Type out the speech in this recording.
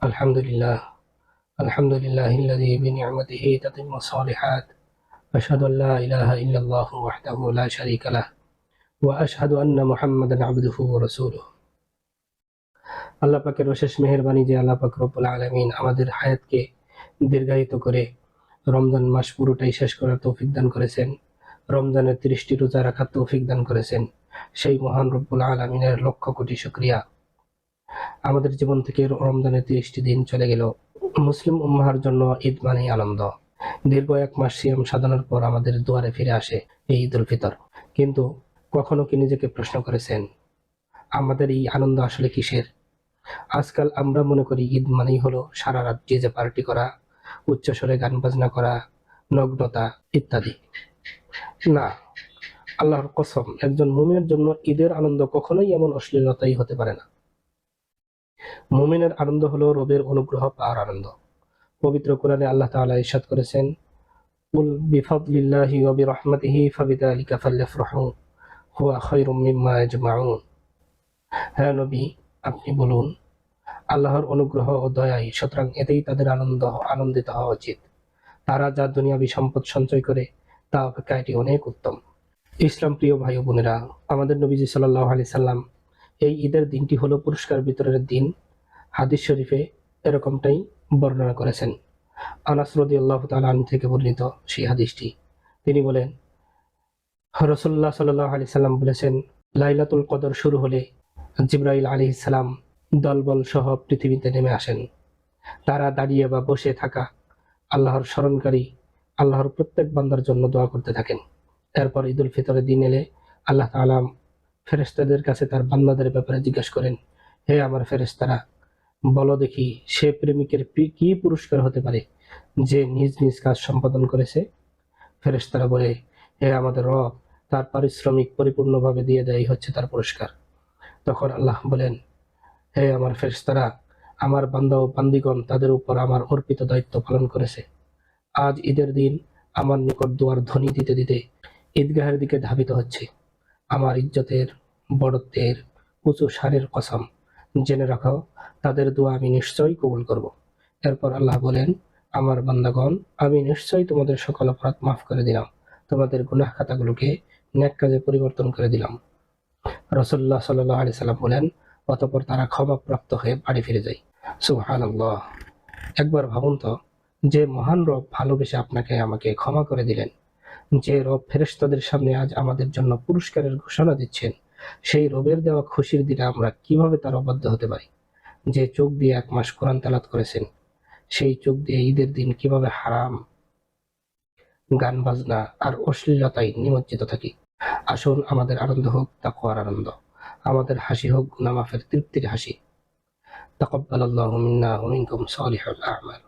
الحمد لله الحمد لله الذي بنعمته تتم الصالحات أشهد أن لا إله إلا الله وحده لا شريك له وأشهد أن محمدا عبده ورسوله আল্লাহ পাকের অশেষ মেহেরবানি যে আল্লাহ পাক রব্বুল আলামিন আমাদের হায়াতকে দীর্ঘায়িত করে রমজান মাস পুরোটাই শেষ করার তৌফিক দান করেছেন। রমজানের 30টি রোজা রাখার তৌফিক দান করেছেন। সেই মহান রব্বুল আলামিনের লক্ষ কোটি শুকরিয়া। আমাদের জীবন থেকে রমজানের 30টি দিন চলে গেল। মুসলিম উম্মাহর জন্য ঈদ মানেই আনন্দ। দীর্ঘ এক মাস সিয়াম সাধনার পর আমাদের দুয়ারে ফিরে আসে এই ঈদ উল ফিতর। কিন্তু কখনো কি নিজেকে প্রশ্ন করেছেন, আমাদের এই আনন্দ আসলে কিসের? আজকাল আমরা মনে করি ঈদ মানেই হলো সারা রাত ডিজে পার্টি করা, উচ্চস্বরে গান বাজনা করা, নগ্নতা ইত্যাদি। না, আল্লাহর কসম, একজন মুমিনের জন্য ঈদের আনন্দ কখনোই এমন অশ্লীলতাই হতে পারে না। মুমিনের আনন্দ হলো রবের অনুগ্রহ পাওয়ার আনন্দ। পবিত্র কোরআনে আল্লাহ তাআলা ইরশাদ করেছেন, কুল বিফাদলিল্লাহি ওয়া বিরহমাতিহি ফাবিযালিকা ফালইফরাহু হুয়া খায়রুম মিম্মা ইয়াজমাউন। হে নবী, আপনি বলুন, আল্লাহর অনুগ্রহ ও দয়ায়, সুতরাং এতেই তাদের আনন্দিত হওয়া উচিত। তারা যা দুনিয়াবী সম্পদ সঞ্চয় করে তা অপেক্ষা এটি অনেক উত্তম। ইসলাম প্রিয় ভাই ও বোনেরা, আমাদের নবীজি সাল্লাল্লাহু আলাইহি সাল্লাম এই ঈদের দিনটি হলো পুরস্কার বিতরণের দিন। হাদিস শরীফে এরকমটাই বর্ণনা করেছেন। আনাস রাদিয়াল্লাহু তাআলা আনহু থেকে বর্ণিত সেই হাদিসটি, তিনি বলেন, রাসূলুল্লাহ সাল্লাল্লাহু আলাইহি সাল্লাম বলেছেন, লাইলাতুল কদর শুরু হলে জিবরাইল আলাইহিস সালাম দলবল সহ পৃথিবীতে নেমে আসেন। তারা দাঁড়িয়ে বা বসে থাকা আল্লাহর স্মরণকারী আল্লাহর প্রত্যেক বান্দার জন্য দোয়া করতে থাকেন। এরপর ঈদ উল ফিতরের দিন এলে আল্লাহ তাআলা ফেরেশতাদের কাছে তার বান্দাদের ব্যাপারে জিজ্ঞাসা করেন, হে আমার ফেরেশতারা, বলো দেখি সে প্রেমিকের কি পুরস্কার হতে পারে যে নিজ নিজ কাজ সম্পাদন করেছে? ফেরেশতারা বলে, হে আমাদের রব, তার পারিশ্রমিক পরিপূর্ণভাবে দিয়ে দেয় হচ্ছে তার পুরস্কার। তখন আল্লাহ বলেন, হে আমার ফেরেশতারা, আমার বান্দা ও বান্দিগণ তাদের উপর আমার অর্পিত দায়িত্ব পালন করেছে। আজ ঈদের দিন আমার নিকট দুয়ার ধ্বনি দিতে দিতে ঈদগাহের দিকে ধাবিত হচ্ছে। আমার ইজ্জতের, বড়ত্বের, উঁচু শানের কসম, জেনে রাখো, তাদের দোয়া আমি নিশ্চয়ই কবুল করব। এরপর আল্লাহ বলেন, আমার বান্দাগণ, আমি নিশ্চয়ই তোমাদের সকল অপরাধ মাফ করে দিলাম, তোমাদের গুনাহ খাতাগুলোকে নেক কাজে পরিবর্তন করে দিলাম। রাসূলুল্লাহ সাল্লাল্লাহু আলাইহি সাল্লাম বলেন, অতঃপর তারা ক্ষমাপ্রাপ্ত হয়ে বাড়ি ফিরে যায়। সুবহানাল্লাহ। একবার ভাবুন তো, যে মহান রব ভালোবেসে আপনাকে আমাকে ক্ষমা করে দিলেন, যে রব ফেরেশতাদের সামনে আজ আমাদের জন্য পুরস্কারের ঘোষণা দিচ্ছেন, সেই রবের দেওয়া খুশির দিনে আমরা কিভাবে তার অবাধ্য হতে পারি? যে চোখ দিয়ে 1 মাস কোরআন তেলাওয়াত করেছেন, সেই চোখ দিয়ে ঈদের দিন কিভাবে হারাম, গান বাজনা আর অশ্লীলতায় নিমজ্জিত থাকি? আসুন, আমাদের আনন্দ হোক তাকওয়ার আনন্দ, আমাদের হাসি হোক গুনাহ মাফের তৃপ্তির হাসি। তাকাব্বালাল্লাহু মিন্না ওয়া মিনকুম সালিহুল আ'মাল।